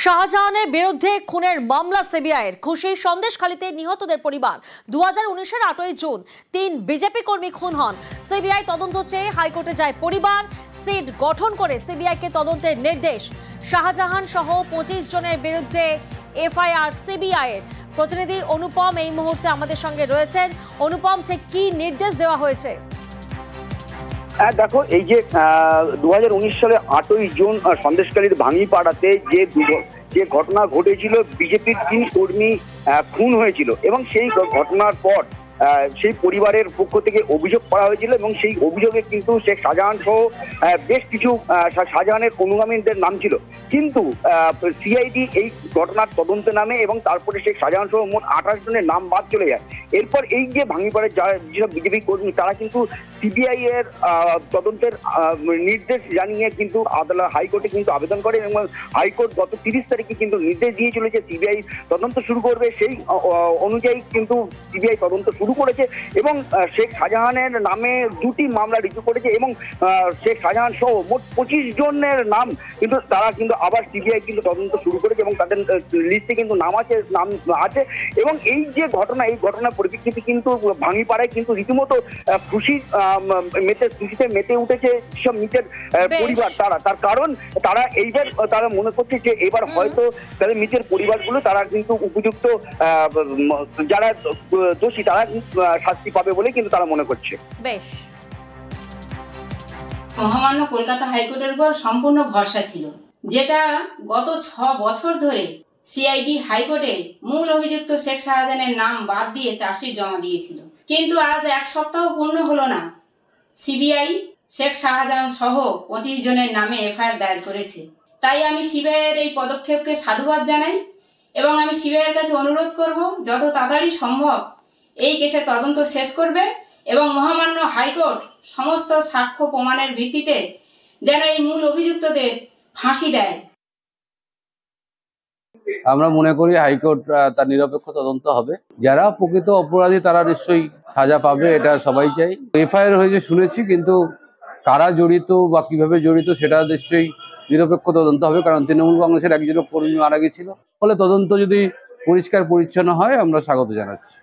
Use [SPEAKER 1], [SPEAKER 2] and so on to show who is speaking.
[SPEAKER 1] শাহজাহানের বিরুদ্ধে খুনের মামলা সিবিআইয়ের খুশি সন্দেশখালীতে নিহতদের পরিবার 2019-এর 8ই জুন 3 বিজেপি কর্মী খুন হন। সিবিআই তদন্ত চেয়ে হাইকোর্টে যায় পরিবার। সিট গঠন করে সিবিআইকে তদন্তের নির্দেশ। শাহজাহান সহ 25 জনের বিরুদ্ধে এফআইআর সিবিআইয়ের। প্রতিনিধি অনুপম এই মুহূর্তে আমাদের সঙ্গে রয়েছেন। অনুপম, ঠিক কি নির্দেশ দেওয়া হয়েছে?
[SPEAKER 2] দেখো, এই যে 2019 সালে 8ই জুন সন্দেশখালীর ভাঙিপাড়াতে যে ঘটনা ঘটেছিল, বিজেপির 3 কর্মী খুন হয়েছিল এবং সেই ঘটনার পর সেই পরিবারের পক্ষ থেকে অভিযোগ করা হয়েছিল এবং সেই অভিযোগে কিন্তু শেখ শাহজাহান সহ বেশ কিছু শাহজাহানের অনুগামীদের নাম ছিল। কিন্তু সিআইডি এই ঘটনার তদন্তে নামে এবং তারপরে শেখ শাহজাহান সহ মোট 28 জনের নাম বাদ চলে যায়। এরপর এই যে ভাঙিপাড়ার যেসব বিজেপি কর্মী, তারা কিন্তু সিবিআই এর তদন্তের নির্দেশ জানিয়ে কিন্তু হাইকোর্টে কিন্তু আবেদন করে এবং হাইকোর্ট গত 30 তারিখে কিন্তু নির্দেশ দিয়েছিল যে সিবিআই তদন্ত শুরু করবে। সেই অনুযায়ী কিন্তু সিবিআই তদন্ত শুরু করেছে এবং শেখ শাহজাহানের নামে 2টি মামলা রিজু করেছে এবং শেখ শাহজাহান সহ মোট 25 জনের নাম কিন্তু তারা কিন্তু আবার সিবিআই কিন্তু তদন্ত শুরু করেছে এবং তাদের লিস্টে কিন্তু নাম আছে এবং এই যে ঘটনা, এই ঘটনার পরিপ্রেক্ষিতে কিন্তু ভাঙিপাড়ায় কিন্তু রীতিমতো খুশিতে মেতে উঠেছে সব নিজের পরিবার। তার কারণ তারা মনে করছে যে এবার হয়তো তাদের নিজের পরিবারগুলো তারা কিন্তু উপযুক্ত যারা দোষী তারা শাস্তি পাবে বলে কিন্তু তারা মনে করছে।
[SPEAKER 1] বেশ,
[SPEAKER 3] মহামান্য কলকাতা হাইকোর্টের উপর সম্পূর্ণ ভরসা ছিল, যেটা গত 6 বছর ধরে সিআইডি হাইকোর্টে মূল অভিযুক্ত শেখ শাহজাহানের নাম বাদ দিয়ে চার্জশিট জমা দিয়েছিল। কিন্তু আজ 1 সপ্তাহ পূর্ণ হলো না, সিবিআই শেখ শাহজাহান সহ 25 জনের নামে এফআইআর দায়ের করেছে। তাই আমি সিবিআইয়ের এই পদক্ষেপকে সাধুবাদ জানাই এবং আমি সিবিআইয়ের কাছে অনুরোধ করব যত তাড়াতাড়ি সম্ভব এই কেসের তদন্ত শেষ করবে এবং মহামান্য হাইকোর্ট সমস্ত সাক্ষ্য প্রমাণের ভিত্তিতে যেন এই মূল অভিযুক্তদের ফাঁসি দেয়।
[SPEAKER 4] আমরা মনে করি হাইকোর্ট তার নিরপেক্ষ তদন্ত হবে। যারা প্রকৃত অপরাধী তারা নিশ্চয়ই সাজা পাবে, এটা সবাই চাই। এফআইআর হয়েছে শুনেছি, কিন্তু কারা জড়িত বা কিভাবে জড়িত সেটা নিশ্চয়ই নিরপেক্ষ তদন্ত হবে, কারণ তৃণমূল কংগ্রেসের একজন কর্মী মারা গেছিল। ফলে তদন্ত যদি পরিষ্কার পরিচ্ছন্ন হয় আমরা স্বাগত জানাচ্ছি।